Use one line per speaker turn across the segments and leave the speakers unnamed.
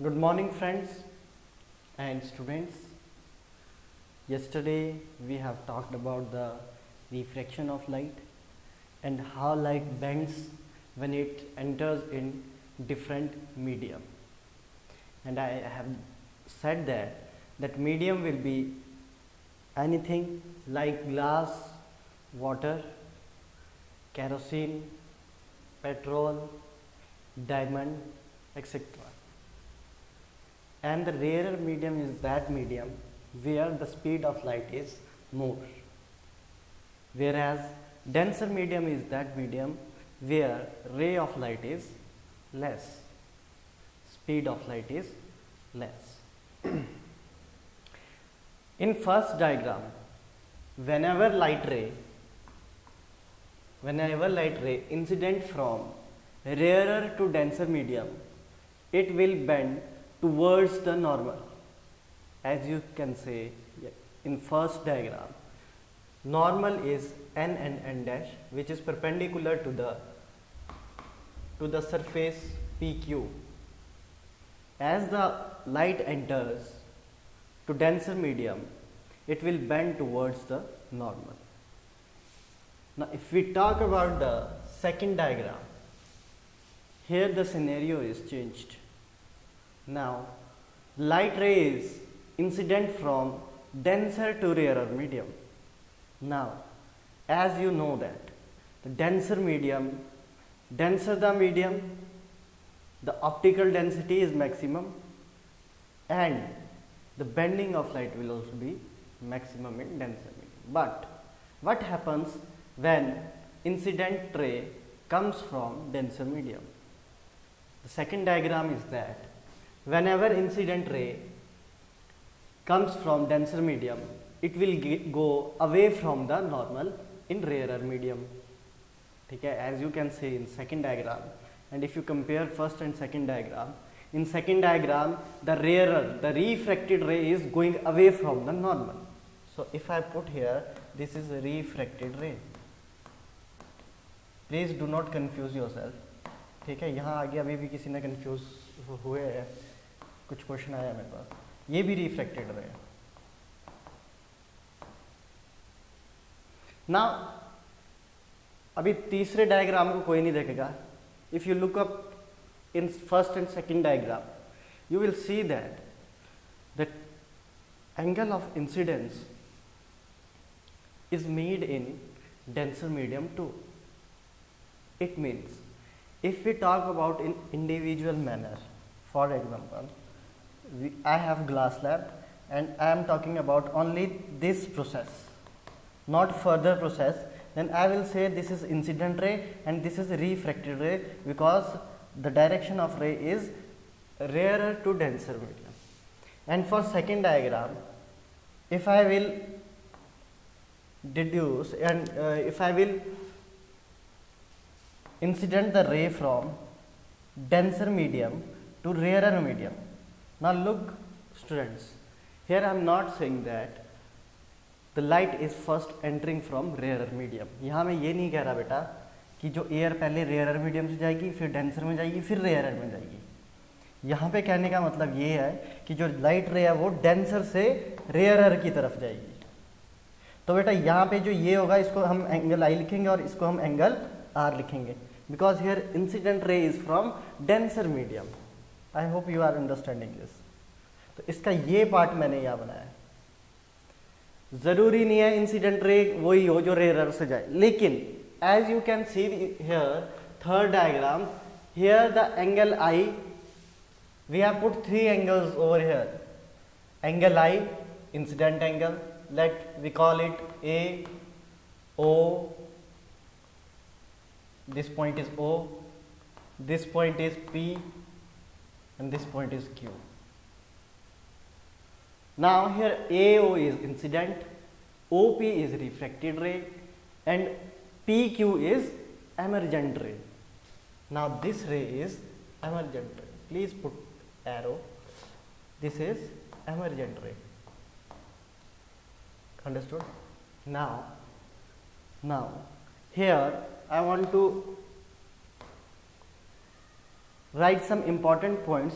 Good morning, friends and students. Yesterday we have talked about the refraction of light and how light bends when it enters in different medium. And I have said that medium will be anything like glass, water, kerosene, petrol, diamond, etc. And the rarer medium is that medium where the speed of light is more, whereas denser medium is that medium where ray of light is less, speed of light is less. In first diagram, whenever light ray incident from rarer to denser medium, it will bend towards the normal. As you can say in first diagram, normal is n and n dash, which is perpendicular to the surface PQ. As the light enters to denser medium, it will bend towards the normal. Now if we talk about the second diagram, here the scenario is changed. Now light ray is incident from denser to rarer medium. Now as you know that the denser the medium, the optical density is maximum and the bending of light will also be maximum in denser medium. But what happens when incident ray comes from denser medium? The second diagram is that whenever incident ray comes from denser medium, it will go away from the normal in rarer medium. Okay, as you can see in second diagram, and if you compare first and second diagram, in second diagram the refracted ray is going away from the normal. So if I put here, this is a refracted ray. Please do not confuse yourself. ठीक है, यहाँ आगे अभी भी किसी ने confuse हुए हैं, कुछ क्वेश्चन आया मेरे पास, ये भी रिफ्लेक्टेड रे है. ना अभी तीसरे डायग्राम को कोई नहीं देखेगा. If you look up in first and second diagram, you will see that the angle of incidence is made in denser medium too. It means if we talk about in individual manner, for example, I have glass slab and I am talking about only this process, not further process, then I will say this is incident ray and this is refracted ray, because the direction of ray is rarer to denser medium. And for second diagram, if I will deduce and if I will incident the ray from denser medium to rarer medium. Now look students, here I am not saying that the light is first entering from rarer medium. यहाँ मैं ये नहीं कह रहा बेटा कि जो air पहले रेयर मीडियम से जाएगी, फिर डेंसर में जाएगी, फिर रेयर में जाएगी. यहाँ पे कहने का मतलब ये है कि जो लाइट रे है वो डेंसर से रेयर की तरफ जाएगी. तो बेटा यहाँ पे जो ये होगा, इसको हम एंगल आई लिखेंगे और इसको हम एंगल आर लिखेंगे, because here incident ray is from denser medium. I hope you are understanding this. तो इसका ये पार्ट मैंने यहाँ बनाया है. जरूरी नहीं है इंसिडेंट रे वही हो जो रेयर से जाए, लेकिन as you can see here third diagram, here the angle I, we have put three angles over here. Angle I, incident angle, let we call it A, O, this point is O, this point is P, and this point is Q. Now here AO is incident, OP is refracted ray, and PQ is emergent ray. Now this ray is emergent ray. Please put arrow. This is emergent ray. Understood? Now here I want to write some important points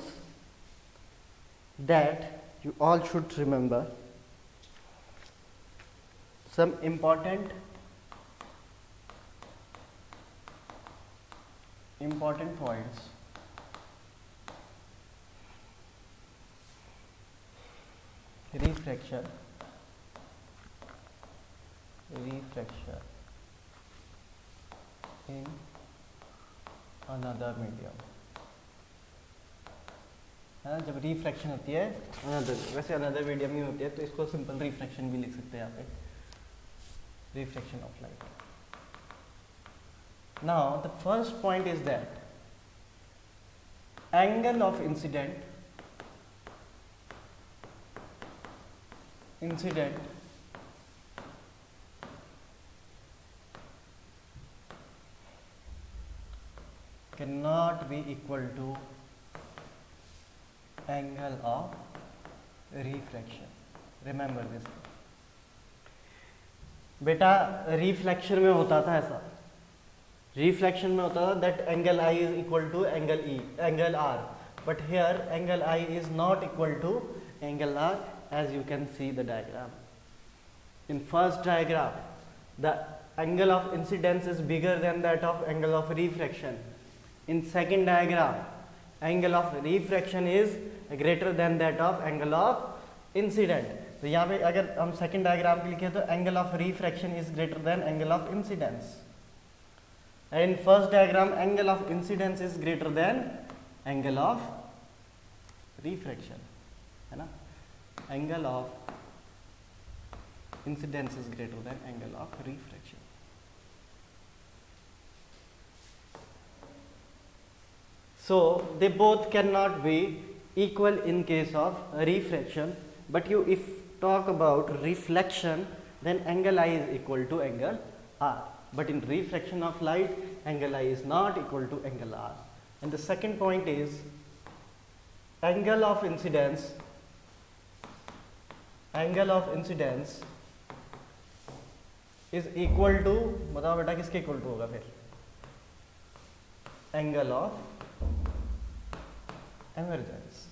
that you all should remember some important points. Refraction in another medium, है ना. जब refraction होती है another, वैसे another medium ही होती है तो इसको सिंपल रिफ्रैक्शन भी लिख सकते हैं यहाँ पे, refraction of light. Now the first point is that angle of incident cannot be equal to angle of refraction. Remember this. बेटा रिफ्लेक्शन में होता था ऐसा, रिफ्लेक्शन में होता था that angle I is equal to angle R, but here angle I is not equal to angle R, as you can see the diagram. In first diagram, the angle of incidence is bigger than that of angle of refraction. In second diagram, angle of refraction is greater than that of angle of incident. तो यहाँ पे अगर हम second diagram के लिखे तो angle of refraction is greater than angle of incidence. And in first diagram, angle of incidence is greater than angle of refraction, है ना. Angle of incidence is greater than angle of refraction. So they both cannot be equal in case of refraction, but you if talk about reflection, then angle I is equal to angle R, but in refraction of light, angle I is not equal to angle R. And the second point is angle of incidence is equal to, बताओ बेटा किसके equal to होगा फिर, angle of emergence.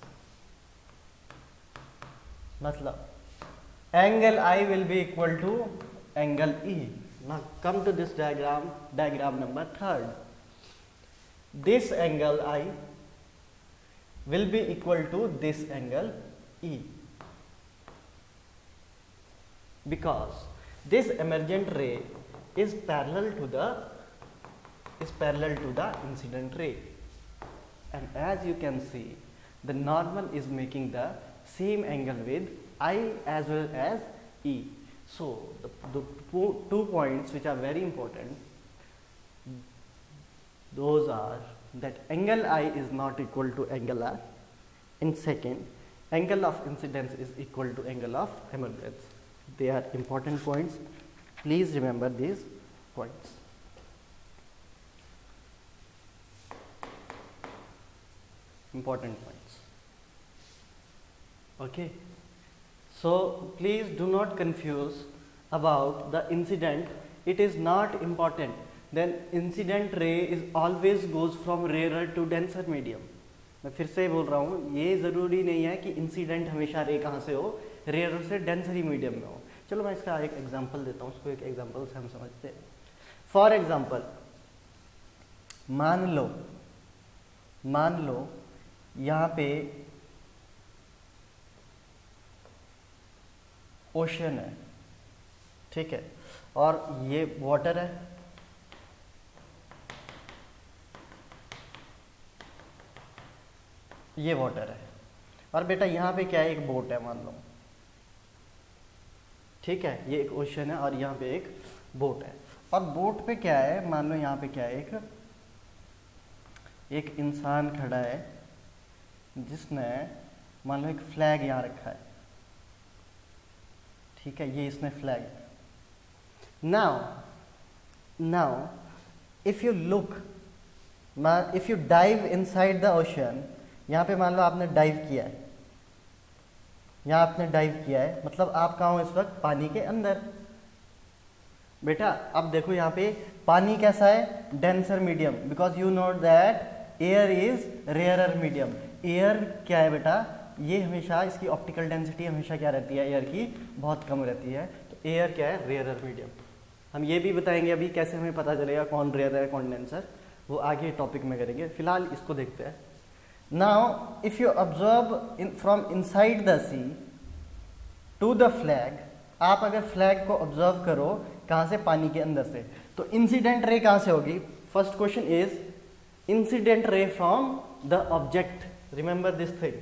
मतलब angle I will be equal to angle E. Now come to this diagram number 3. This angle I will be equal to this angle E, because this emergent ray is parallel to the incident ray, and as you can see, the normal is making the same angle with I as well as E. So the 2 points which are very important, those are that angle I is not equal to angle R, and second, angle of incidence is equal to angle of emergence. They are important points. Please remember these points. Important points. Okay. So please do not confuse about the incident. It is not important. Then incident ray is always goes from rarer to denser medium. मैं फिर से बोल रहा हूँ, ये ज़रूरी नहीं है कि इंसिडेंट हमेशा रे कहाँ से हो, रेयर से डेंसरी मीडियम में हो. चलो मैं इसका एक एग्जांपल देता हूँ, उसको एक एग्जांपल से हम समझते हैं. फॉर एग्जांपल, मान लो यहाँ पे ओशन है, ठीक है, और ये वाटर है, ये वाटर है, और बेटा यहाँ पे क्या है, एक बोट है मान लो, ठीक है, ये एक ओशन है और यहाँ पे एक बोट है. और बोट पे क्या है, मान लो यहाँ पे क्या है, एक इंसान खड़ा है जिसने मान लो एक फ्लैग यहाँ रखा है, ठीक है, ये इसने flag. Now if you look, if you dive inside the ocean, यहाँ पे मान लो आपने डाइव किया है, यहाँ आपने डाइव किया है, मतलब आप कहाँ हो इस वक्त, पानी के अंदर. बेटा अब देखो यहाँ पे पानी कैसा है, denser medium, because you know that air is rarer medium. Air क्या है बेटा, ये हमेशा इसकी ऑप्टिकल डेंसिटी हमेशा क्या रहती है, एयर की बहुत कम रहती है। तो एयर क्या है, रेयरर मीडियम। हम ये भी बताएंगे अभी कैसे हमें पता चलेगा कौन रेयर है कौन डेंसर, वो आगे टॉपिक में करेंगे। फिलहाल इसको देखते हैं। Now if you observe from inside the sea to the flag, आप अगर फ्लैग को ऑब्जर्व करो कहाँ से, पानी के अंदर से, तो इंसिडेंट रे कहाँ से होगी? First question is incident ray from the object. Remember this thing,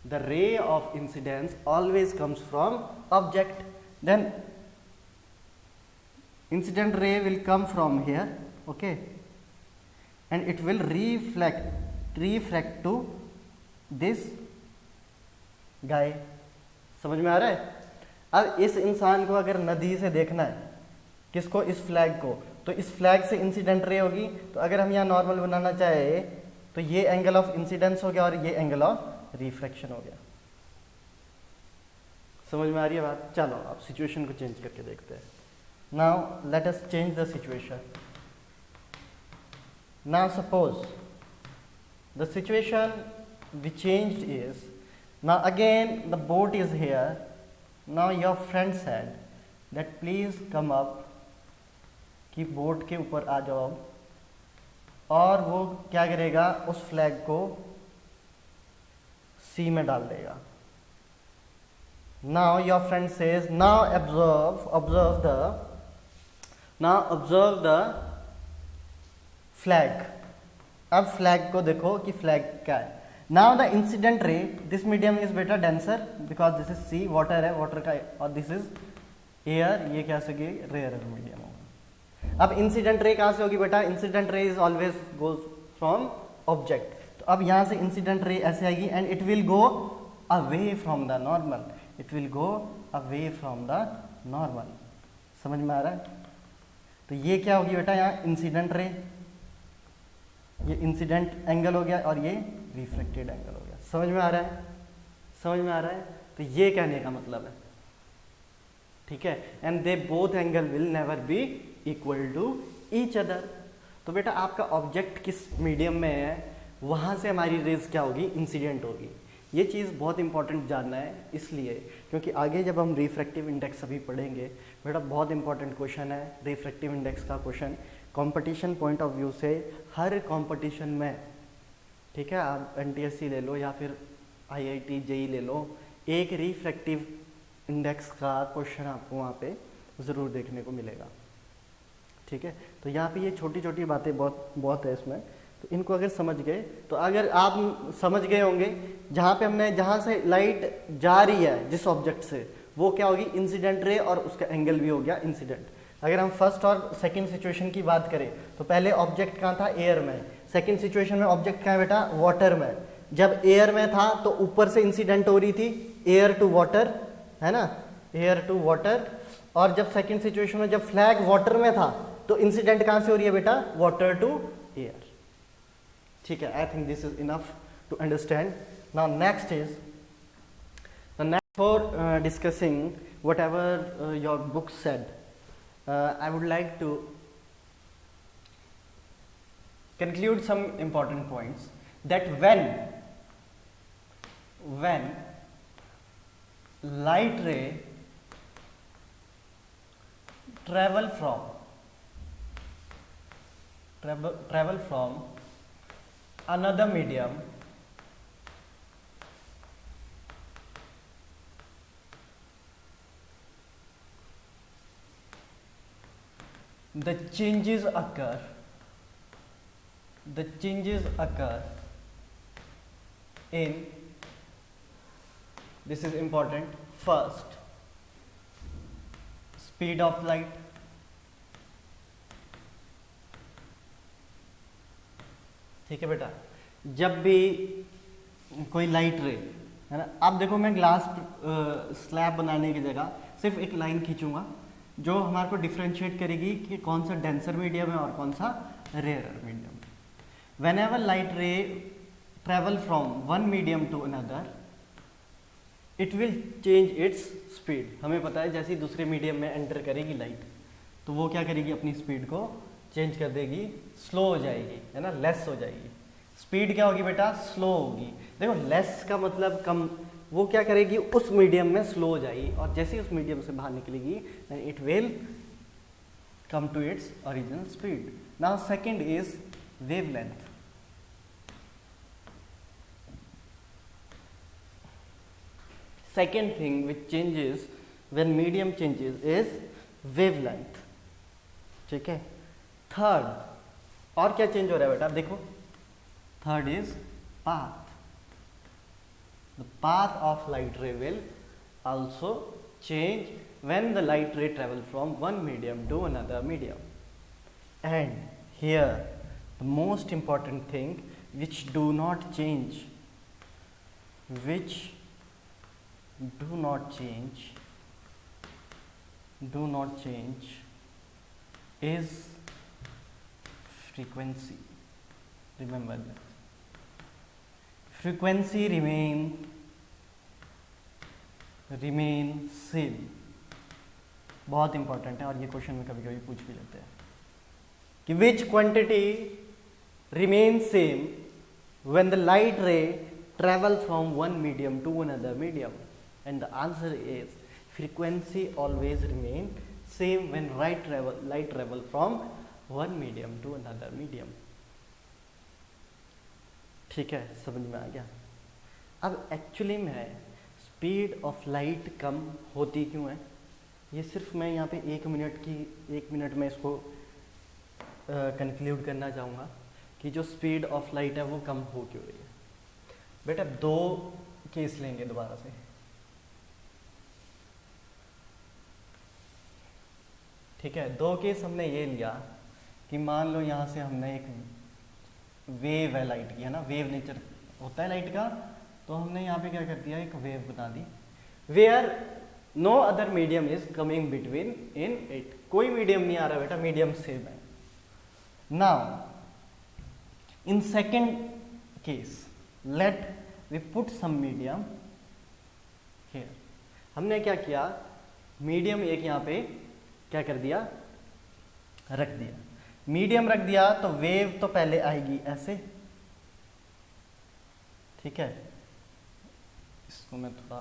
the ray of incidence always comes from object, then incident ray will come from here, okay, and it will refract to this guy। समझ में आ रहा है? अब इस इंसान को अगर नदी से देखना है, किसको? इस फ्लैग को, तो इस फ्लैग से इंसिडेंट रे होगी। तो अगर हम यहाँ नॉर्मल बनाना चाहे तो ये एंगल ऑफ इंसिडेंस हो गया और ये एंगल ऑफ रिफ्लेक्शन हो गया। समझ में आ रही है बात? चलो अब सिचुएशन को चेंज करके देखते हैं। Now let us change the situation. Now suppose the situation we changed is, now again the boat is here. Now your friend said that please come up, कि बोट के ऊपर आ जाओ, और वो क्या करेगा, उस फ्लैग को सी में डाल देगा। Now your friend says, now observe the flag। अब फ्लैग को देखो कि फ्लैग क्या है। Now the incident ray, this medium is बेटा denser because this is see, water है, वाटर का, और दिस इज एयर, ये क्या सके, रेयर मीडियम होगा। अब इंसिडेंट रे कहाँ से होगी बेटा? Incident ray is always goes from object. तो अब यहाँ से इंसिडेंट रे ऐसे आएगी and it will go away from the normal, it will go away from the normal. समझ में आ रहा है? तो ये क्या होगी बेटा, यहाँ इंसिडेंट रे, ये इंसिडेंट एंगल हो गया और ये रिफ्लेक्टेड एंगल हो गया। समझ में आ रहा है? समझ में आ रहा है? तो ये कहने का मतलब है, ठीक है, and they both angle will never be equal to each other. तो बेटा आपका ऑब्जेक्ट किस मीडियम में है, वहां से हमारी रेज क्या होगी, इंसिडेंट होगी। ये चीज़ बहुत इंपॉर्टेंट जानना है, इसलिए क्योंकि आगे जब हम रिफ्रैक्टिव इंडेक्स अभी पढ़ेंगे बेटा, बहुत इंपॉर्टेंट क्वेश्चन है रिफ्रैक्टिव इंडेक्स का question, competition point of view से, हर कंपटीशन में, ठीक है, आप एनटीएससी ले लो या फिर आईआईटी जेई ले लो, एक रिफ्रैक्टिव इंडेक्स का क्वेश्चन आपको वहाँ पे ज़रूर देखने को मिलेगा, ठीक है। तो यहाँ पे ये छोटी छोटी बातें बहुत है इसमें, तो इनको अगर समझ गए, तो अगर आप समझ गए होंगे जहाँ पे हमने, जहाँ से लाइट जा रही है जिस ऑब्जेक्ट से, वो क्या होगी, इंसिडेंट रे, और उसका एंगल भी हो गया इंसिडेंट। अगर हम फर्स्ट और सेकंड सिचुएशन की बात करें तो पहले ऑब्जेक्ट कहाँ था, एयर में। सेकंड सिचुएशन में ऑब्जेक्ट कहाँ है बेटा, वाटर में। जब एयर में था तो ऊपर से इंसिडेंट हो रही थी, एयर टू वाटर, है ना, एयर टू वाटर। और जब सेकंड सिचुएशन में जब फ्लैग वाटर में था तो इंसिडेंट कहाँ से हो रही है बेटा, वाटर टू एयर। ठीक है, I think this is enough to understand. Now next is the next, for discussing whatever your book said, I would like to conclude some important points, that when light ray travel from another medium, the changes occur in, this is important, first speed of light, ठीक है बेटा। जब भी कोई light रे, है ना, अब देखो मैं ग्लास स्लैब बनाने की जगह सिर्फ एक लाइन खींचूंगा जो हमारे को डिफ्रेंशिएट करेगी कि कौन सा डेंसर मीडियम है और कौन सा rarer medium. Whenever light ray travel from one medium to another, it will change its speed. हमें पता है जैसे ही दूसरे मीडियम में एंटर करेगी लाइट, तो वो क्या करेगी, अपनी स्पीड को चेंज कर देगी, स्लो हो जाएगी, है ना, लेस हो जाएगी। स्पीड क्या होगी बेटा, स्लो होगी। देखो लेस का मतलब कम, वो क्या करेगी उस मीडियम में स्लो हो जाएगी, और जैसे ही उस मीडियम से बाहर निकलेगी then it will come to its original speed. Now second is wavelength. Second thing which changes when medium changes is wavelength. ठीक है. Third, और क्या चेंज हो रहा है बेटा देखो, third is path. The path of light ray will also change when the light ray travel from one medium to another medium. And here the most important thing which do not change, which do not change is frequency. Remember that frequency remain same. बहुत important है, और ये question में कभी कभी पूछ भी लेते हैं कि which quantity remain same when the light ray travel from one medium to another medium, and the answer is frequency always remain same when light travel from one medium to another medium. ठीक है, समझ में आ गया. अब actually में speed of light कम होती क्यों है, ये सिर्फ मैं यहाँ पे एक मिनट में इसको कंक्लूड करना चाहूँगा कि जो स्पीड ऑफ लाइट है वो कम हो क्यों रही है. बेटा दो केस लेंगे दोबारा से. ठीक है, दो केस हमने ये लिया कि मान लो यहाँ से हमने एक वेव है लाइट की, है ना, वेव नेचर होता है लाइट का, तो हमने यहाँ पे क्या कर दिया, एक वेव बना दी where no other medium is coming between in it. कोई मीडियम नहीं आ रहा बेटा, मीडियम सेम है. Now in second case let we put some medium here. हमने क्या किया, मीडियम एक यहाँ पे क्या कर दिया, रख दिया. मीडियम रख दिया तो वेव तो पहले आएगी ऐसे. ठीक है, इसको मैं थोड़ा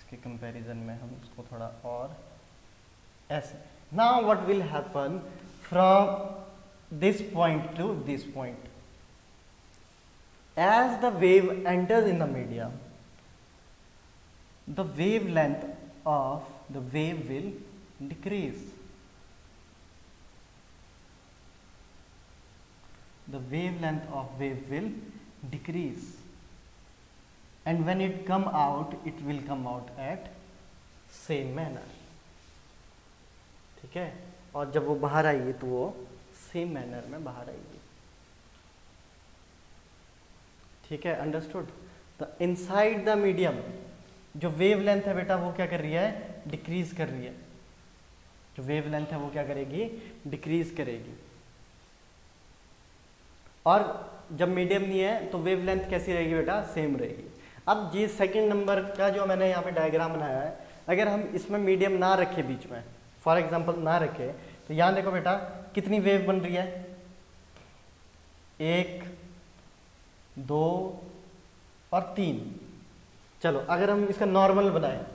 के कंपैरिजन में हम इसको थोड़ा और ऐसे. Now what will happen from this point to this point, as the wave enters in the medium the wavelength of the wave will decrease. The wavelength of wave will decrease, and when it come out it will come out at same manner. ठीक है, और जब वो बाहर आएगी तो वो same manner में बाहर आएगी. ठीक है, understood. The inside the medium जो वेव लेंथ है बेटा वो क्या कर रही है, डिक्रीज कर रही है. जो वेव लेंथ है वो क्या करेगी, डिक्रीज करेगी. और जब मीडियम नहीं है तो वेवलेंथ कैसी रहेगी बेटा, सेम रहेगी. अब ये सेकंड नंबर का जो मैंने यहाँ पे डायग्राम बनाया है, अगर हम इसमें मीडियम ना रखे बीच में, फॉर एग्जांपल ना रखे, तो यहाँ देखो बेटा कितनी वेव बन रही है, 1 2 और 3. चलो अगर हम इसका नॉर्मल बनाए,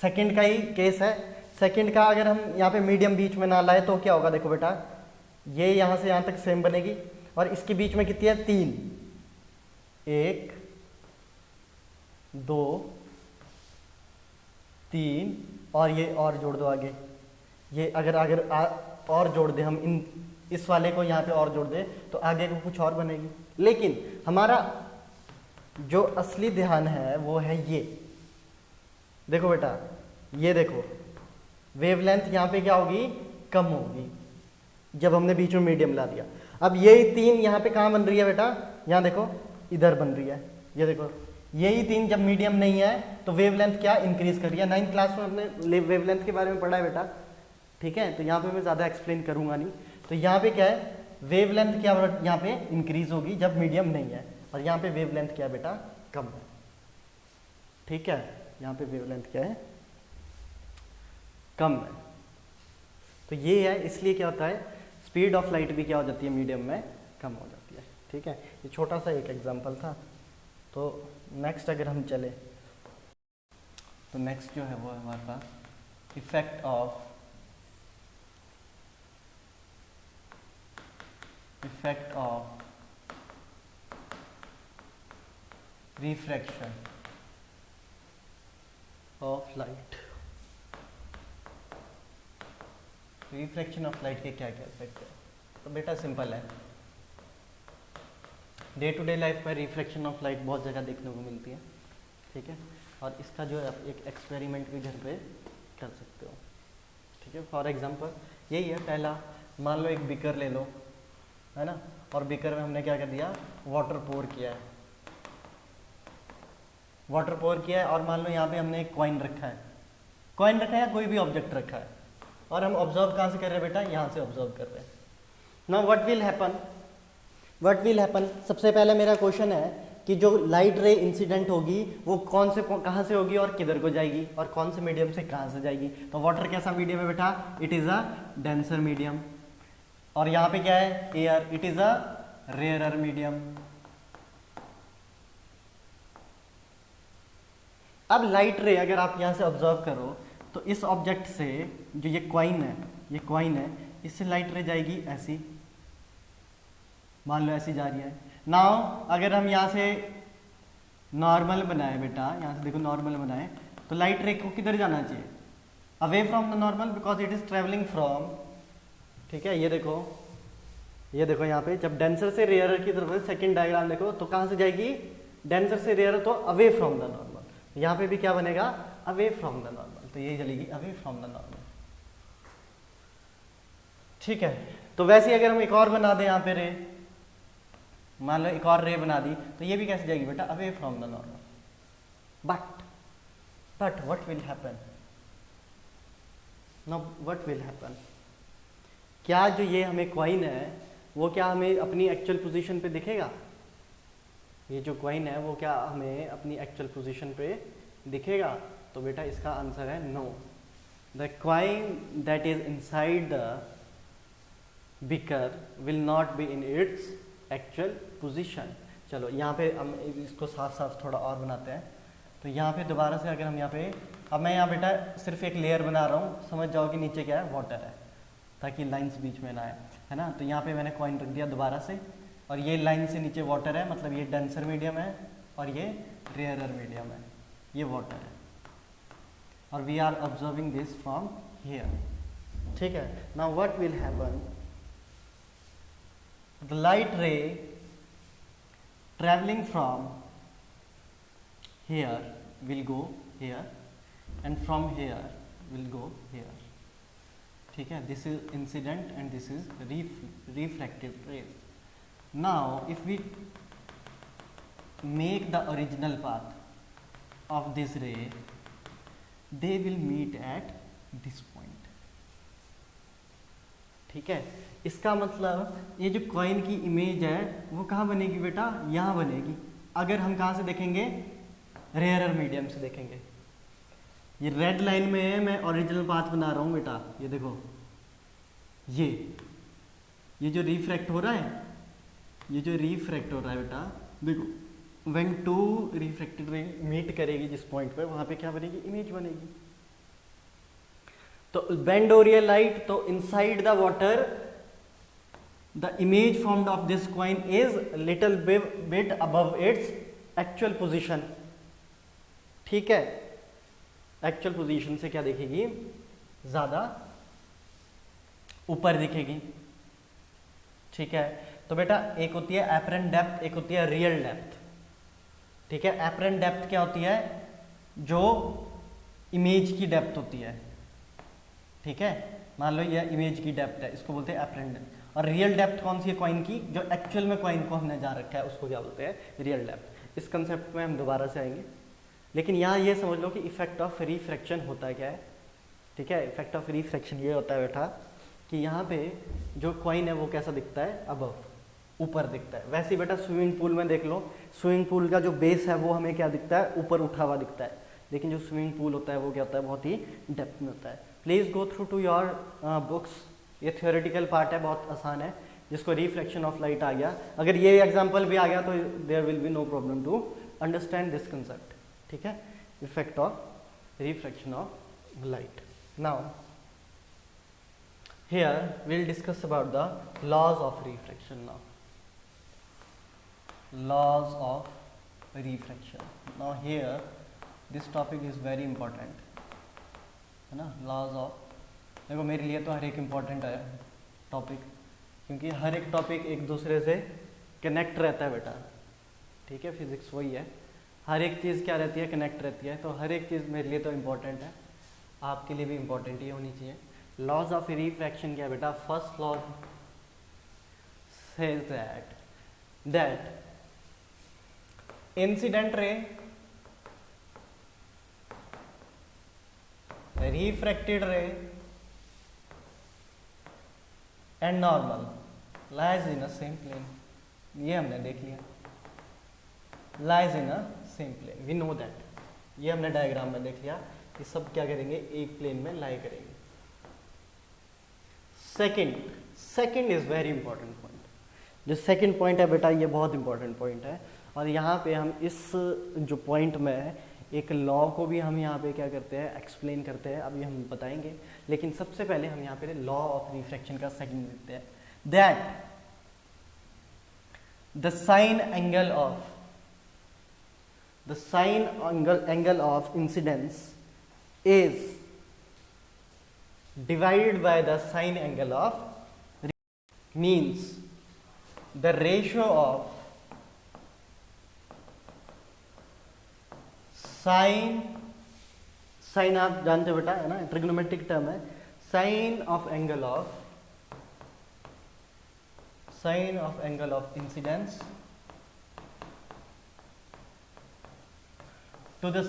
सेकंड का ही केस है, सेकंड का अगर हम यहाँ पे मीडियम बीच में ना लाए तो क्या होगा, देखो बेटा ये यहाँ से यहाँ तक सेम बनेगी, और इसके बीच में कितनी है, 3, 1 2 3, और ये और जोड़ दो आगे. ये अगर और जोड़ दे हम इस वाले को यहाँ पे और जोड़ दे तो आगे को कुछ और बनेगी. लेकिन हमारा जो असली ध्यान है वो है ये. देखो बेटा ये देखो वेवलेंथ यहाँ पे क्या होगी, कम होगी जब हमने बीच में मीडियम ला दिया. अब यही 3 यहाँ पे कहाँ बन रही है बेटा, यहाँ देखो इधर बन रही है. ये देखो यही 3 जब मीडियम नहीं है तो वेवलेंथ क्या इंक्रीज कर रही है. 9th क्लास में हमने वेवलेंथ के बारे में पढ़ा है बेटा. ठीक है, तो यहाँ पे मैं ज़्यादा एक्सप्लेन करूँगा नहीं. तो यहाँ पे क्या है, वेवलेंथ क्या यहाँ पे इंक्रीज होगी जब मीडियम नहीं है, और यहाँ पे वेवलेंथ क्या है बेटा, कम है. ठीक है, यहाँ पे वेवलेंथ क्या है, कम है. तो ये है, इसलिए क्या होता है स्पीड ऑफ लाइट भी क्या हो जाती है, मीडियम में कम हो जाती है. ठीक है, ये छोटा सा एक एग्जांपल था। तो नेक्स्ट अगर हम चले तो नेक्स्ट जो है वो है हमारे पास effect of refraction of light. Refraction of light के क्या क्या इफेक्ट है? तो बेटा सिंपल है, डे टू डे लाइफ में रिफ्रैक्शन ऑफ लाइट बहुत जगह देखने को मिलती है, ठीक है। और इसका जो है आप एक एक्सपेरिमेंट भी घर पे कर सकते हो, ठीक है। फॉर एग्जांपल यही है, पहला मान लो एक बीकर ले लो, है ना, और बीकर में हमने क्या कर दिया, वाटर पोर किया है, और मान लो यहाँ पे हमने एक कॉइन रखा है, या कोई भी ऑब्जेक्ट रखा है, और हम ऑब्जर्व कहाँ से कर रहे हैं बेटा, यहाँ से ऑब्जर्व कर रहे हैं। नाउ व्हाट विल हैपन, सबसे पहले मेरा क्वेश्चन है कि जो लाइट रे इंसिडेंट होगी वो कहाँ से होगी और किधर को जाएगी, और कौन से मीडियम से कहाँ से जाएगी। तो वाटर कैसा मीडियम है बेटा, it is a denser medium, और यहाँ पे क्या है, air, it is a rarer medium. अब लाइट रे अगर आप यहाँ से ऑब्जर्व करो तो इस ऑब्जेक्ट से जो ये कॉइन है, इससे लाइट रे जाएगी ऐसी, मान लो ऐसी जा रही है। नाउ अगर हम यहाँ से नॉर्मल बनाए बेटा, यहाँ से देखो नॉर्मल बनाए, तो लाइट रे को किधर जाना चाहिए, away from the normal, because it is travelling from, ठीक है। ये देखो यहाँ पे जब डेंसर से रेयरर की तरफ, सेकंड डायग्राम देखो, तो कहाँ से जाएगी, डेंसर से रेयरर, तो अवे फ्रॉम द नॉर्मल। यहाँ पे भी क्या बनेगा, अवे फ्रॉम द नॉर्मल, तो यही चलेगी अवे फ्रॉम द नॉर्मल, ठीक है। तो वैसे अगर हम एक और बना दें यहाँ पे रे, मान लो एक और रे बना दी, तो ये भी कैसे जाएगी बेटा, away from the normal. But what will happen, now what will happen, क्या जो ये हमें कॉइन है वो क्या हमें अपनी एक्चुअल पोजीशन पे दिखेगा, ये जो कॉइन है वो क्या हमें अपनी एक्चुअल पोजीशन पे दिखेगा। तो बेटा इसका आंसर है no, the coin that is inside the beaker will not be in its actual position. चलो यहाँ पे हम इसको साफ थोड़ा और बनाते हैं। तो यहाँ पे दोबारा से अगर हम यहाँ पे, अब मैं यहाँ बेटा सिर्फ एक लेयर बना रहा हूँ, समझ जाओ कि नीचे क्या है, वाटर है, ताकि लाइंस बीच में ना आए, है ना। तो यहाँ पे मैंने कॉइन रख दिया दोबारा से, और ये लाइन से नीचे वाटर है, मतलब ये डेंसर मीडियम है और ये रेयरर मीडियम है, ये वाटर है, और we are observing this from here, ठीक है। Now what will happen, the light ray traveling from here will go here and from here will go here, ठीक है। this is incident and this is refracted rays. Now if we make the original path of this ray, they will meet at this point, ठीक है। इसका मतलब ये जो coin की image है वो कहाँ बनेगी बेटा, यहाँ बनेगी। अगर हम कहाँ से देखेंगे, रेयरर मीडियम से देखेंगे। ये रेड लाइन में है, मैं ओरिजिनल पाथ बना रहा हूँ बेटा, ये देखो, ये जो रिफ्रैक्ट हो रहा है, बेटा देखो, when two refracted ray meet करेगी जिस पॉइंट पे, वहां पे क्या बनेगी, इमेज बनेगी। तो बेंड हो रही है लाइट, तो inside the water the image formed of this coin is little bit above it's actual position, ठीक है। एक्चुअल पोजीशन से क्या दिखेगी, ज्यादा ऊपर दिखेगी, ठीक है। तो बेटा एक होती है एपरेंट डेप्थ, एक होती है रियल डेप्थ, ठीक है। एपरेंट डेप्थ क्या होती है, जो इमेज की डेप्थ होती है, ठीक है। मान लो ये इमेज की डेप्थ है, इसको बोलते हैं एपरेंट डेप्थ। और रियल डेप्थ कौन सी है कॉइन की, जो एक्चुअल में कॉइन को हमने जा रखा है, उसको क्या बोलते हैं, रियल डेप्थ। इस कंसेप्ट में हम दोबारा से आएंगे, लेकिन यहाँ ये समझ लो कि इफेक्ट ऑफ रिफ्रैक्शन होता क्या है, ठीक है। इफेक्ट ऑफ रिफ्रैक्शन ये होता है बेटा कि यहाँ पे जो कॉइन है वो कैसा दिखता है, अबव, ऊपर दिखता है। वैसे ही बेटा स्विमिंग पूल में देख लो, स्विमिंग पूल का जो बेस है वो हमें क्या दिखता है, ऊपर उठा हुआ दिखता है, लेकिन जो स्विमिंग पूल होता है वो क्या होता है, बहुत ही डेप्थ में होता है। Please go through to your books, ये थियोरेटिकल पार्ट है, बहुत आसान है, जिसको रिफ्लेक्शन ऑफ लाइट आ गया, अगर ये एग्जांपल भी आ गया तो there will be no problem to understand this concept, ठीक है, effect of reflection of light. Now here we'll discuss about the laws of refraction now. Laws of refraction. Now here this topic is very important, है ना. laws of, देखो मेरे लिए तो हर एक important है टॉपिक, क्योंकि हर एक टॉपिक एक दूसरे से कनेक्ट रहता है बेटा, ठीक है. फिजिक्स वही है, हर एक चीज़ क्या रहती है, कनेक्ट रहती है. तो हर एक चीज़ मेरे लिए तो इम्पॉर्टेंट है, आपके लिए भी इम्पॉर्टेंट ही होनी चाहिए. लॉज ऑफ रिफ्रैक्शन क्या बेटा, first law says that incident ray, refracted ray and normal lies in a same plane. ये हमने देख लिया, lies in a same plane, we know that. ये हमने डायग्राम में देख लिया, ये सब क्या करेंगे, एक प्लेन में लाई करेंगे. Second is very important point. जो सेकंड पॉइंट है बेटा, ये बहुत इंपॉर्टेंट पॉइंट है, और यहाँ पे हम इस जो पॉइंट में एक लॉ को भी हम यहाँ पे क्या करते हैं, एक्सप्लेन करते हैं, अभी हम बताएंगे. लेकिन सबसे पहले हम यहाँ पे लॉ ऑफ रिफ्रैक्शन का सेकंड देखते हैं. That the sign angle of incidence is divided by the sine angle of, means the ratio of sine आप जानते हो बेटा, है ना, ट्रिग्नोमेट्रिक टर्म है. Sine of angle of incidence to the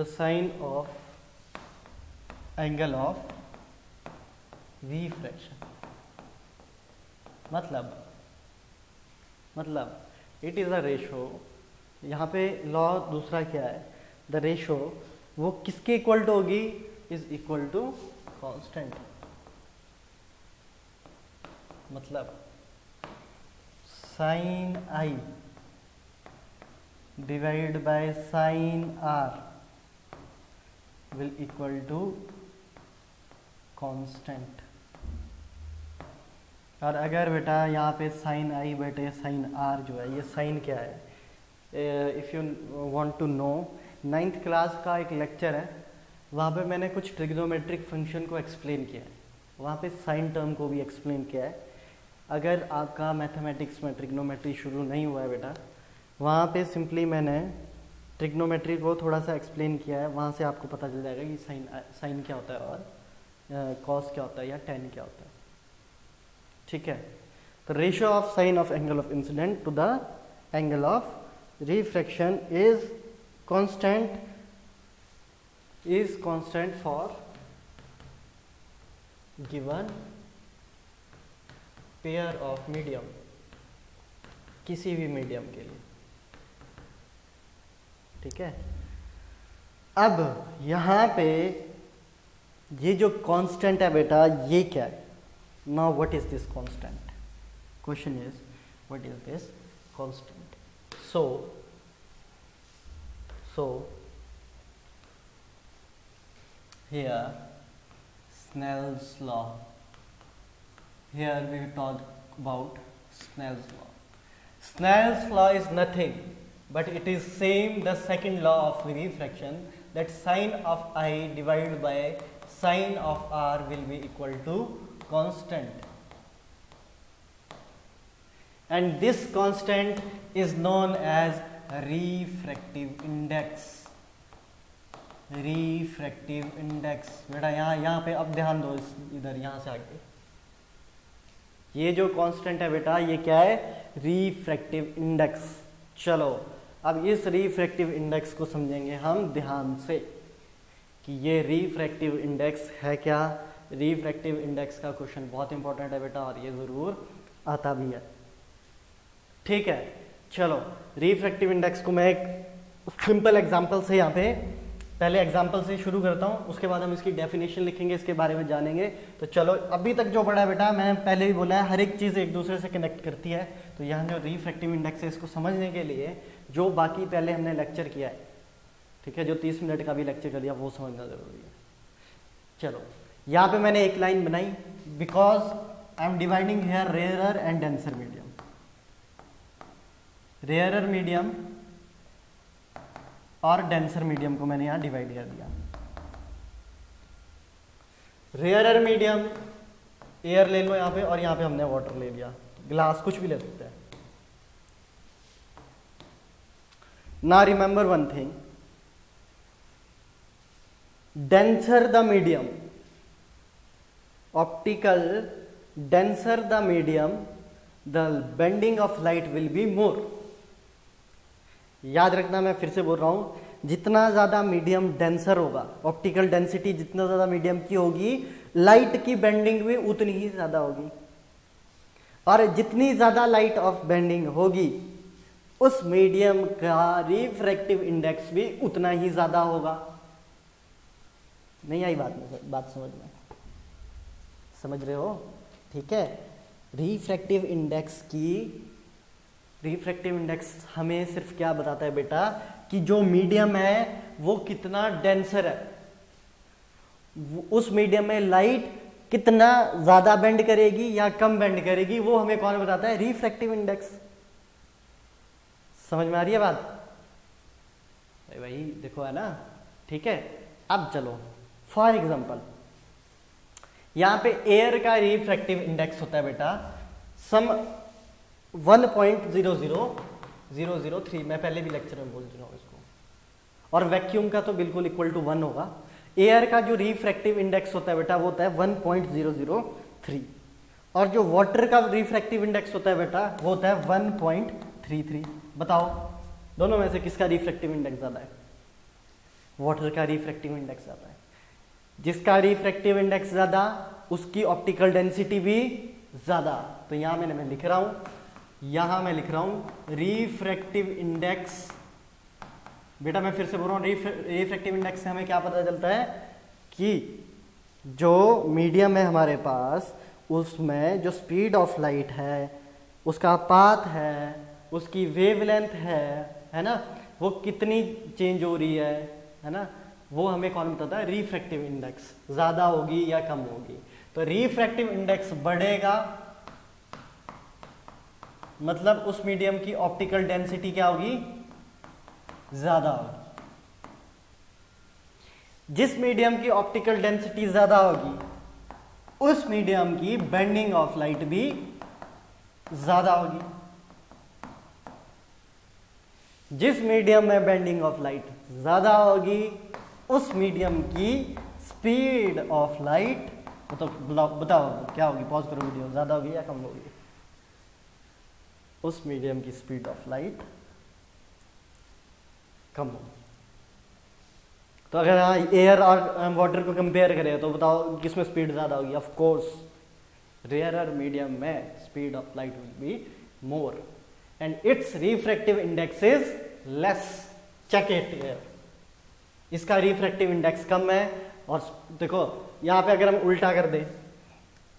sine of angle of refraction. मतलब it is a ratio. यहाँ पे लॉ दूसरा क्या है, द रेशो वो किसके इक्वल टू होगी, इज इक्वल टू कांस्टेंट. मतलब sine I divide by sine R will equal to constant. और अगर बेटा यहाँ पे साइन आई बेटे साइन आर जो है, ये साइन क्या है, if you want to know, 9th class का एक लेक्चर है, वहाँ पे मैंने कुछ ट्रिग्नोमेट्रिक फंक्शन को एक्सप्लेन किया है, वहाँ पे साइन टर्म को भी एक्सप्लेन किया है. अगर आपका मैथमेटिक्स में ट्रिग्नोमेट्री शुरू नहीं हुआ है बेटा, वहाँ पे सिंपली मैंने ट्रिग्नोमेट्री को थोड़ा सा एक्सप्लेन किया है, वहाँ से आपको पता चल जाएगा कि साइन क्या होता है और कॉस क्या होता है या टेन क्या होता है, ठीक है. तो ratio of sine of angle of incident to the angle of refraction is constant for given pair of medium, किसी भी मीडियम के लिए, ठीक है. अब यहाँ पे ये जो कांस्टेंट है बेटा, ये क्या है, now what is this constant, question is what is this constant. So here Snell's law, here we talk about Snell's law. Snell's law is nothing but it is same the second law of refraction, that sine of I divided by sine of R will be equal to constant, and this constant is known as refractive index. बेटा यहाँ पे अब ध्यान दो, इधर यहाँ से आगे ये जो कांस्टेंट है बेटा, ये क्या है, रिफ्रैक्टिव इंडेक्स. चलो अब इस रिफ्रैक्टिव इंडेक्स को समझेंगे हम ध्यान से कि ये रिफ्रैक्टिव इंडेक्स है क्या. रिफ्रैक्टिव इंडेक्स का क्वेश्चन बहुत इंपॉर्टेंट है बेटा, और ये ज़रूर आता भी है, ठीक है. चलो रिफ्रैक्टिव इंडेक्स को मैं एक सिंपल एग्जांपल से यहाँ पे पहले एग्जाम्पल से शुरू करता हूँ, उसके बाद हम इसकी डेफिनेशन लिखेंगे, इसके बारे में जानेंगे। तो चलो, अभी तक जो पढ़ा है बेटा, मैंने पहले भी बोला है, हर एक चीज़ एक दूसरे से कनेक्ट करती है। तो यहाँ जो रिफ्रैक्टिव इंडेक्स है, इसको समझने के लिए जो बाकी पहले हमने लेक्चर किया है, ठीक है, जो 30 मिनट का भी लेक्चर कर लिया, वो समझना ज़रूरी है। चलो, यहाँ पे मैंने एक लाइन बनाई, because I am dividing here rarer and denser medium. Rarer medium और डेंसर मीडियम को मैंने यहां डिवाइड कर दिया। रेयरर मीडियम एयर ले लो यहां पे, और यहां पे हमने वाटर ले लिया, ग्लास, कुछ भी ले सकते हैं। ना remember one thing, denser the medium, optical denser the medium, the bending of light will be more। याद रखना, मैं फिर से बोल रहा हूं, जितना ज्यादा मीडियम डेंसर होगा, ऑप्टिकल डेंसिटी जितना ज्यादा मीडियम की होगी, लाइट की बेंडिंग भी उतनी ही ज्यादा होगी। और जितनी ज्यादा लाइट ऑफ बेंडिंग होगी, उस मीडियम का रिफ्रैक्टिव इंडेक्स भी उतना ही ज्यादा होगा। नहीं आई बात समझ में? समझ रहे हो? ठीक है। रिफ्रैक्टिव इंडेक्स हमें सिर्फ क्या बताता है बेटा, कि जो मीडियम है वो कितना डेंसर है, उस मीडियम में लाइट कितना ज्यादा बेंड करेगी या कम बेंड करेगी, वो हमें कौन बताता है? Refractive index. समझ में आ रही है बात? भाई देखो, है ना? ठीक है। अब चलो, फॉर एग्जाम्पल, यहां पे एयर का रिफ्रैक्टिव इंडेक्स होता है बेटा सम 1.00003, मैं पहले भी लेक्चर में बोल चुका हूं इसको, और वैक्यूम का तो बिल्कुल इक्वल टू 1 होगा। एयर का जो रिफ्रैक्टिव इंडेक्स होता है बेटा, वो होता है 1.003, और जो वाटर का रिफ्रैक्टिव इंडेक्स होता है बेटा, वो होता है 1.33। बताओ, दोनों में से किसका रिफ्रैक्टिव इंडेक्स ज्यादा है? वाटर का रिफ्रैक्टिव इंडेक्स ज्यादा है। जिसका रिफ्रैक्टिव इंडेक्स ज्यादा, उसकी ऑप्टिकल डेंसिटी भी ज्यादा। तो यहां मैं लिख रहा हूं, रिफ्रैक्टिव इंडेक्स। बेटा मैं फिर से बोल रहा हूं, रिफ्रैक्टिव इंडेक्स से हमें क्या पता चलता है कि जो मीडियम है हमारे पास, उसमें जो स्पीड ऑफ लाइट है, उसका पाथ है, उसकी वेवलेंथ है ना, वो कितनी चेंज हो रही है ना, वो हमें कौन बताता है? Refractive index. ज्यादा होगी या कम होगी। तो रिफ्रैक्टिव इंडेक्स बढ़ेगा, मतलब उस मीडियम की ऑप्टिकल डेंसिटी क्या होगी? ज्यादा होगी। जिस मीडियम की ऑप्टिकल डेंसिटी ज्यादा होगी, उस मीडियम की बेंडिंग ऑफ लाइट भी ज्यादा होगी। जिस मीडियम में बेंडिंग ऑफ लाइट ज्यादा होगी, उस मीडियम की स्पीड ऑफ लाइट, तो बताओ क्या होगी? पॉज करो वीडियो, ज्यादा होगी या कम होगी? उस मीडियम की स्पीड ऑफ लाइट कम होगी। तो अगर हाँ एयर और वाटर को कंपेयर करें, तो बताओ किसमें स्पीड ज्यादा होगी? ऑफ कोर्स रेयरर मीडियम में speed of light will be more and its refractive index is less. Check it here, इसका रिफ्रैक्टिव इंडेक्स कम है। और देखो यहां पे अगर हम उल्टा कर दें,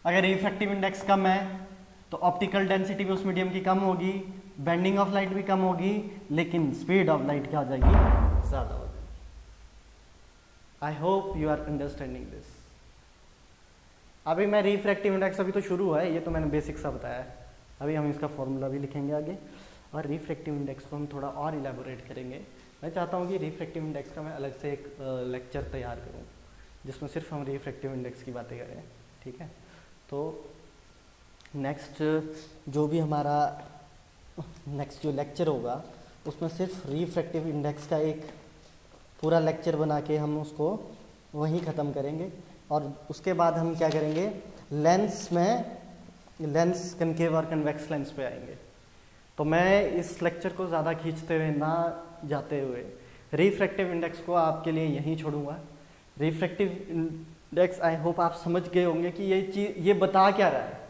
अगर रिफ्रैक्टिव इंडेक्स कम है तो ऑप्टिकल डेंसिटी भी उस मीडियम की कम होगी, बेंडिंग ऑफ लाइट भी कम होगी, लेकिन स्पीड ऑफ लाइट क्या हो जाएगी? ज्यादा हो जाएगी। I hope you are understanding this. अभी मैं रिफ्रैक्टिव इंडेक्स, अभी तो शुरू है, ये तो मैंने बेसिक सा बताया है, अभी हम इसका फॉर्मूला भी लिखेंगे आगे, और रिफ्रैक्टिव इंडेक्स को हम थोड़ा और इलेबोरेट करेंगे। मैं चाहता हूँ कि रिफ्रैक्टिव इंडेक्स का मैं अलग से एक लेक्चर तैयार करूँ, जिसमें सिर्फ हम रिफ्रैक्टिव इंडेक्स की बातें करें, ठीक है? तो नेक्स्ट जो भी हमारा नेक्स्ट जो लेक्चर होगा, उसमें सिर्फ रिफ्रैक्टिव इंडेक्स का एक पूरा लेक्चर बना के हम उसको वहीं ख़त्म करेंगे। और उसके बाद हम क्या करेंगे, लेंस कनकेव और कन्वेक्स लेंस पे आएंगे। तो मैं इस लेक्चर को ज़्यादा खींचते हुए ना जाते हुए रिफ्रैक्टिव इंडेक्स को आपके लिए यहीं छोड़ूंगा। रिफ्रैक्टिव इंडेक्स आई होप आप समझ गए होंगे कि ये चीज़ ये बता क्या रहा है।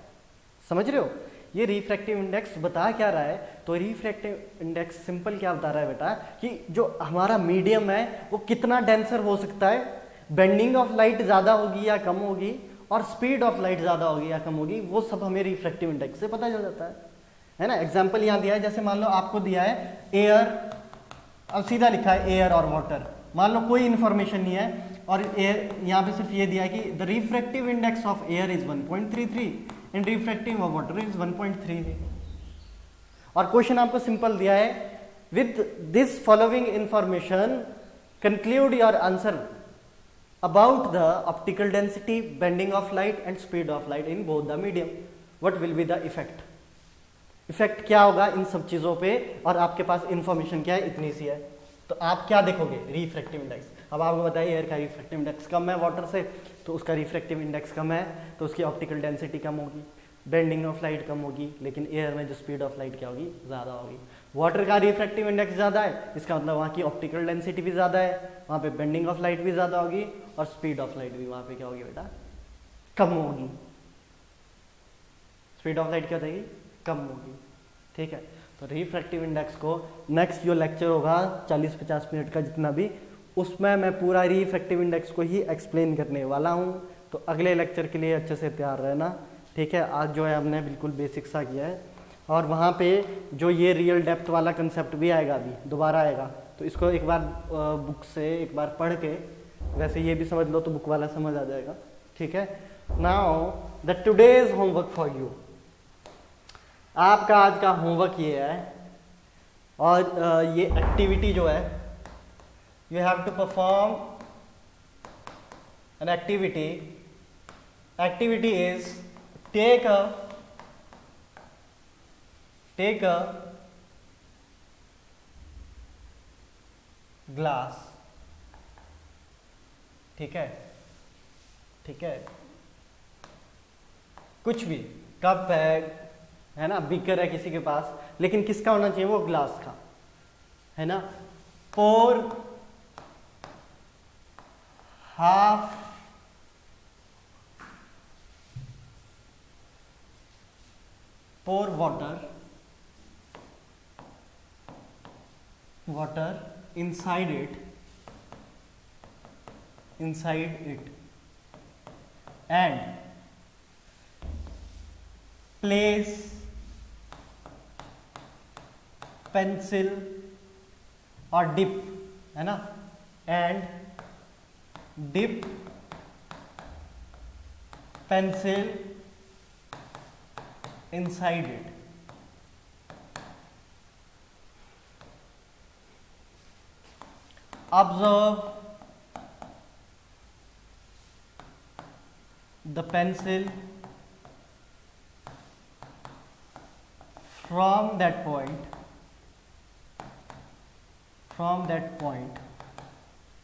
समझ रहे हो? ये रिफ्रैक्टिव इंडेक्स बता क्या रहा है? तो रिफ्रैक्टिव इंडेक्स सिंपल क्या बता रहा है बेटा कि जो हमारा मीडियम है वो कितना डेंसर हो सकता है, बेंडिंग ऑफ लाइट ज़्यादा होगी या कम होगी, और स्पीड ऑफ लाइट ज़्यादा होगी या कम होगी, वो सब हमें रिफ्रैक्टिव इंडेक्स से पता चल जाता है ना। एग्जाम्पल यहाँ दिया है, जैसे मान लो आपको दिया है एयर, अब सीधा लिखा है एयर और वाटर, मान लो कोई इंफॉर्मेशन नहीं है और एयर यहाँ पे सिर्फ ये दिया है कि the refractive index of air is 1.33 and refractive of water is 1.33, और क्वेश्चन आपको सिंपल दिया है with this following information conclude your answer about the optical density, bending of light and speed of light in both the medium. What will be the effect? Effect क्या होगा इन सब चीजों पे, और आपके पास इंफॉर्मेशन क्या है, इतनी सी है, तो आप क्या देखोगे? Refractive index. अब आपको बताइए एयर का रिफ्रैक्टिव इंडेक्स कम है वाटर से, तो उसका रिफ्रैक्टिव इंडेक्स कम है, तो उसकी ऑप्टिकल डेंसिटी कम होगी, बेंडिंग ऑफ लाइट कम होगी, लेकिन एयर में जो स्पीड ऑफ लाइट क्या होगी? ज़्यादा होगी। वाटर का रिफ्रैक्टिव इंडेक्स ज़्यादा है, इसका मतलब वहाँ की ऑप्टिकल डेंसिटी भी ज़्यादा है, वहाँ पे बेंडिंग ऑफ लाइट भी ज़्यादा होगी, और स्पीड ऑफ लाइट भी वहाँ पे क्या होगी बेटा? कम होगी। स्पीड ऑफ क्या हो जाएगी? कम होगी। ठीक है, तो रिफ्रैक्टिव इंडेक्स को नेक्स्ट जो लेक्चर होगा 40-50 मिनट का जितना भी, उसमें मैं पूरा रिफ्रैक्टिव इंडेक्स को ही एक्सप्लेन करने वाला हूँ, तो अगले लेक्चर के लिए अच्छे से तैयार रहना। ठीक है, आज जो है हमने बिल्कुल बेसिक सा किया है, और वहाँ पे जो ये रियल डेप्थ वाला कंसेप्ट भी आएगा, अभी दोबारा आएगा, तो इसको एक बार बुक से एक बार पढ़ के, वैसे ये भी समझ लो तो बुक वाला समझ आ जाएगा। ठीक है, now the today's homework for you, आपका आज का होमवर्क ये है, और ये एक्टिविटी जो है, you have to perform an activity. Activity is take a glass. ठीक है, ठीक है, कुछ भी, कप है ना, बीकर है किसी के पास, लेकिन किसका होना चाहिए? वो ग्लास का, है ना। पोर half water inside it and place pencil or dip, है ना, and dip pencil inside it. Observe the pencil from that point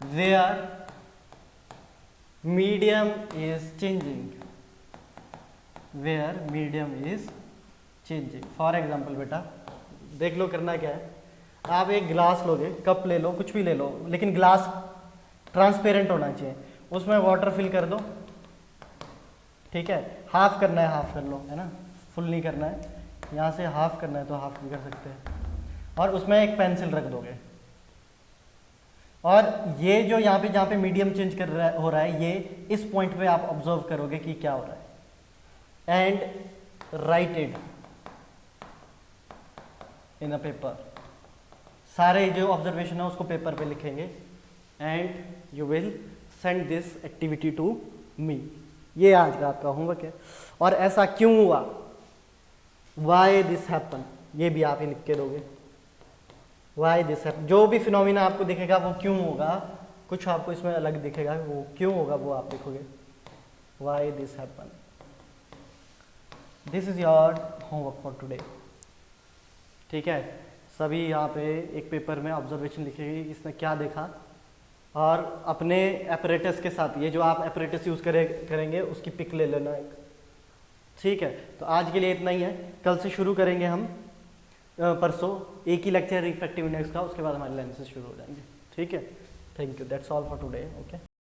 where medium is changing, for example बेटा देख लो, करना क्या है, आप एक ग्लास लोगे, कप ले लो, कुछ भी ले लो, लेकिन ग्लास ट्रांसपेरेंट होना चाहिए, उसमें वाटर फिल कर दो। ठीक है, हाफ करना है हाफ कर लो, है ना, फुल नहीं करना है, यहाँ से हाफ करना है तो हाफ भी कर सकते हैं, और उसमें एक पेंसिल रख दोगे, और ये जो जहाँ पे मीडियम चेंज हो रहा है, ये इस पॉइंट पे आप ऑब्जर्व करोगे कि क्या हो रहा है, and write it in a paper. सारे जो ऑब्जर्वेशन है उसको पेपर पे लिखेंगे, and you will send this activity to me. ये आज का आपका होमवर्क है। और ऐसा क्यों हुआ, वाई दिस हैपन, ये भी आप ही लिख के दोगे। वाई दिस हैपन, जो भी फिनोमिना आपको दिखेगा वो क्यों होगा, कुछ आपको इसमें अलग दिखेगा, वो क्यों होगा वो आप लिखोगे। Why this happen. This is your homework for today. ठीक है, सभी यहाँ पे एक पेपर में ऑब्जर्वेशन लिखेगी, इसने क्या देखा, और अपने एपरेटस के साथ, ये जो आप एपरेटस यूज़ करेंगे उसकी पिक ले लेना एक। ठीक है, तो आज के लिए इतना ही है, कल से शुरू करेंगे हम, परसों एक ही लेक्चर रिफ्रैक्टिव इंडेक्स का, उसके बाद हमारे लेंसेज शुरू हो जाएंगे। ठीक है, thank you, that's all for today. Okay.